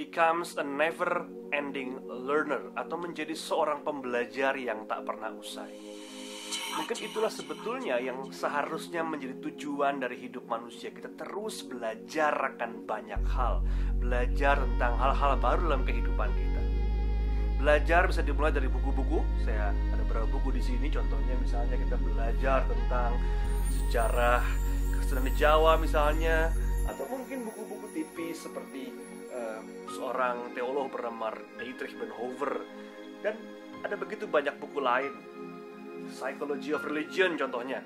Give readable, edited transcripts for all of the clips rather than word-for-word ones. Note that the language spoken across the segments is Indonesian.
becomes a never ending learner, atau menjadi seorang pembelajar yang tak pernah usai. Mungkin itulah sebetulnya yang seharusnya menjadi tujuan dari hidup manusia. Kita terus belajar akan banyak hal, belajar tentang hal-hal baru dalam kehidupan kita. Belajar bisa dimulai dari buku-buku. Saya ada beberapa buku di sini. Contohnya misalnya kita belajar tentang sejarah Kristen di Jawa misalnya, atau mungkin buku-buku tipis seperti seorang teolog bernama Dietrich Bonhoeffer, dan ada begitu banyak buku lain. Psychology of Religion contohnya,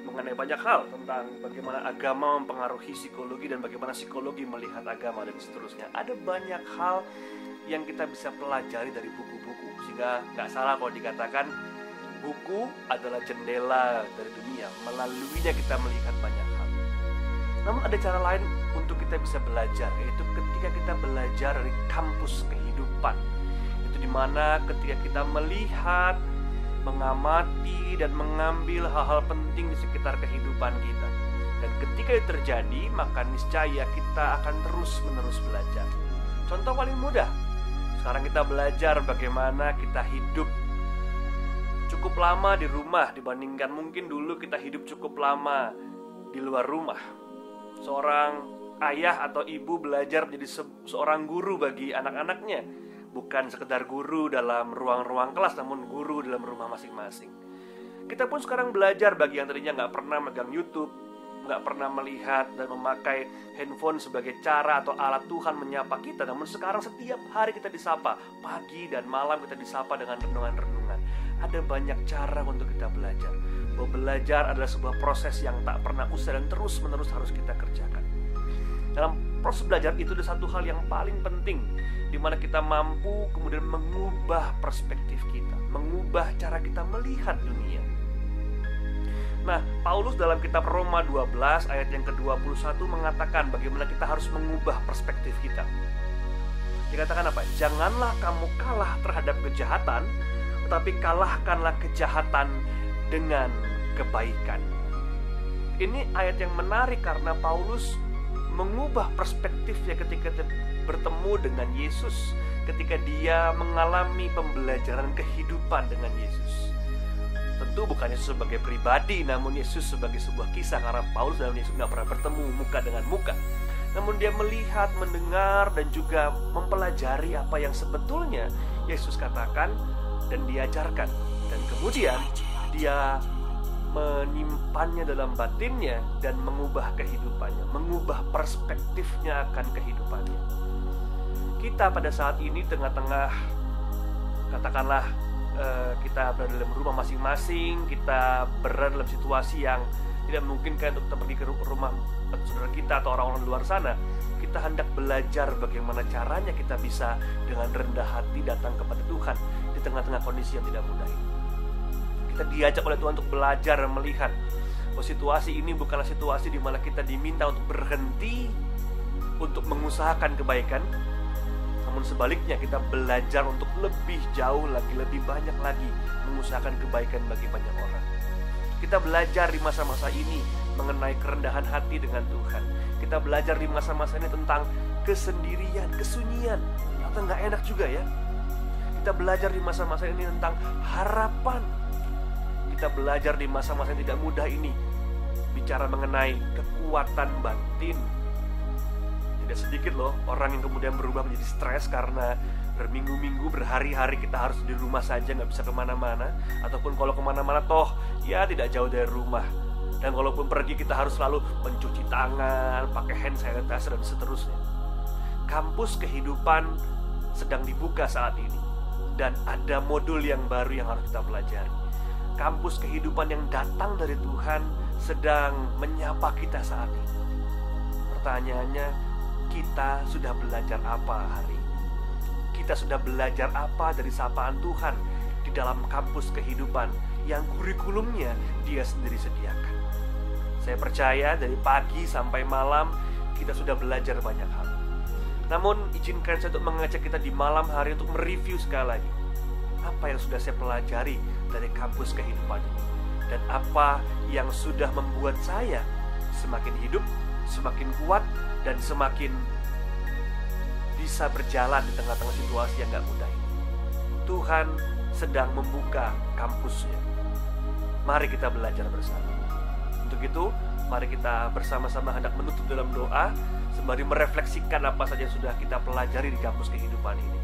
mengenai banyak hal tentang bagaimana agama mempengaruhi psikologi dan bagaimana psikologi melihat agama dan seterusnya. Ada banyak hal yang kita bisa pelajari dari buku-buku, sehingga nggak salah kalau dikatakan buku adalah jendela dari dunia. Melaluinya kita melihat banyak hal. Namun ada cara lain untuk kita bisa belajar, yaitu ketika kita belajar dari kampus kehidupan. Itu dimana ketika kita melihat, mengamati, dan mengambil hal-hal penting di sekitar kehidupan kita. Dan ketika itu terjadi, maka niscaya kita akan terus-menerus belajar. Contoh paling mudah, sekarang kita belajar bagaimana kita hidup cukup lama di rumah dibandingkan mungkin dulu kita hidup cukup lama di luar rumah. Seorang ayah atau ibu belajar menjadi seorang guru bagi anak-anaknya. Bukan sekedar guru dalam ruang-ruang kelas, namun guru dalam rumah masing-masing. Kita pun sekarang belajar bagi yang tadinya nggak pernah megang YouTube, nggak pernah melihat dan memakai handphone sebagai cara atau alat Tuhan menyapa kita. Namun sekarang setiap hari kita disapa, pagi dan malam kita disapa dengan renungan-renungan. Ada banyak cara untuk kita belajar. Bahwa belajar adalah sebuah proses yang tak pernah usai dan terus-menerus harus kita kerjakan. Dalam proses belajar itu ada satu hal yang paling penting, di mana kita mampu kemudian mengubah perspektif kita, mengubah cara kita melihat dunia. Nah, Paulus dalam kitab Roma 12 ayat yang ke-21 mengatakan bagaimana kita harus mengubah perspektif kita. Dikatakan apa? Janganlah kamu kalah terhadap kejahatan, tetapi kalahkanlah kejahatan dengan kebaikan. Ini ayat yang menarik karena Paulus mengubah perspektifnya ketika bertemu dengan Yesus, ketika dia mengalami pembelajaran kehidupan dengan Yesus. Tentu bukan Yesus sebagai pribadi, namun Yesus sebagai sebuah kisah, karena Paulus dan Yesus nggak pernah bertemu muka dengan muka. Namun dia melihat, mendengar, dan juga mempelajari apa yang sebetulnya Yesus katakan dan diajarkan. Dan kemudian dia menyimpannya dalam batinnya dan mengubah kehidupannya, mengubah perspektifnya akan kehidupannya. Kita pada saat ini tengah-tengah, katakanlah kita berada dalam rumah masing-masing, kita berada dalam situasi yang tidak memungkinkan untuk kita pergi ke rumah saudara kita atau orang-orang di luar sana. Kita hendak belajar bagaimana caranya kita bisa dengan rendah hati datang kepada Tuhan di tengah-tengah kondisi yang tidak mudah ini. Kita diajak oleh Tuhan untuk belajar dan melihat bahwa situasi ini bukanlah situasi di mana kita diminta untuk berhenti untuk mengusahakan kebaikan, namun sebaliknya kita belajar untuk lebih jauh lagi, lebih banyak lagi mengusahakan kebaikan bagi banyak orang. Kita belajar di masa-masa ini mengenai kerendahan hati dengan Tuhan. Kita belajar di masa-masa ini tentang kesendirian, kesunyian. Ternyata nggak enak juga ya. Kita belajar di masa-masa ini tentang harapan. Kita belajar di masa-masa yang tidak mudah ini bicara mengenai kekuatan batin. Tidak sedikit loh orang yang kemudian berubah menjadi stres karena berminggu-minggu, berhari-hari kita harus di rumah saja, nggak bisa kemana-mana. Ataupun kalau kemana-mana toh ya tidak jauh dari rumah. Dan kalaupun pergi kita harus selalu mencuci tangan, pakai hand sanitizer dan seterusnya. Kampus kehidupan sedang dibuka saat ini, dan ada modul yang baru yang harus kita pelajari. Kampus kehidupan yang datang dari Tuhan sedang menyapa kita saat ini. Pertanyaannya, kita sudah belajar apa hari ini? Kita sudah belajar apa dari sapaan Tuhan di dalam kampus kehidupan yang kurikulumnya Dia sendiri sediakan? Saya percaya dari pagi sampai malam kita sudah belajar banyak hal. Namun izinkan saya untuk mengajak kita di malam hari untuk mereview sekali lagi apa yang sudah saya pelajari dari kampus kehidupan ini, dan apa yang sudah membuat saya semakin hidup, semakin kuat, dan semakin bisa berjalan di tengah-tengah situasi yang gak mudah ini. Tuhan sedang membuka kampusnya. Mari kita belajar bersama. Untuk itu, mari kita bersama-sama hendak menutup dalam doa sembari merefleksikan apa saja yang sudah kita pelajari di kampus kehidupan ini.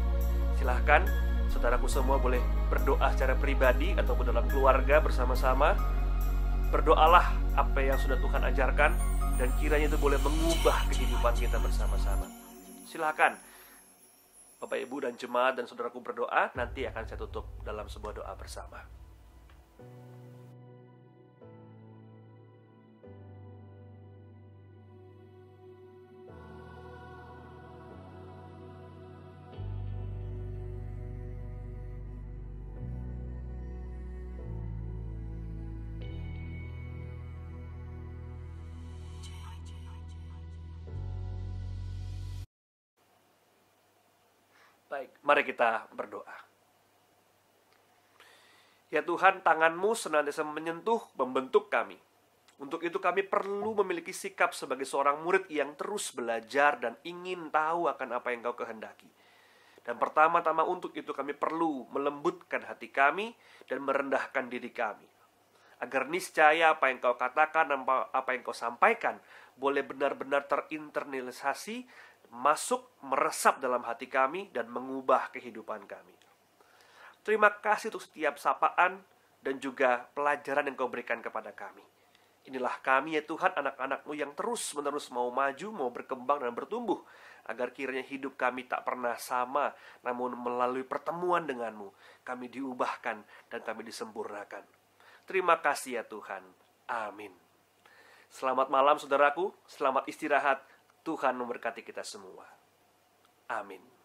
Silahkan, saudaraku semua boleh berdoa secara pribadi ataupun dalam keluarga bersama-sama. Berdoalah apa yang sudah Tuhan ajarkan dan kiranya itu boleh mengubah kehidupan kita bersama-sama. Silahkan, Bapak, Ibu, dan jemaat dan saudaraku berdoa. Nanti akan saya tutup dalam sebuah doa bersama. Baik, mari kita berdoa. Ya Tuhan, tangan-Mu senantiasa menyentuh, membentuk kami. Untuk itu kami perlu memiliki sikap sebagai seorang murid yang terus belajar dan ingin tahu akan apa yang Kau kehendaki. Dan pertama-tama untuk itu kami perlu melembutkan hati kami dan merendahkan diri kami. Agar niscaya apa yang Kau katakan, apa yang Kau sampaikan boleh benar-benar terinternalisasi, masuk, meresap dalam hati kami dan mengubah kehidupan kami. Terima kasih untuk setiap sapaan dan juga pelajaran yang Kau berikan kepada kami. Inilah kami ya Tuhan, anak-anak-Mu yang terus-menerus mau maju, mau berkembang dan bertumbuh, agar kiranya hidup kami tak pernah sama, namun melalui pertemuan dengan-Mu, kami diubahkan dan kami disempurnakan. Terima kasih ya Tuhan. Amin. Selamat malam saudaraku, selamat istirahat. Tuhan memberkati kita semua. Amin.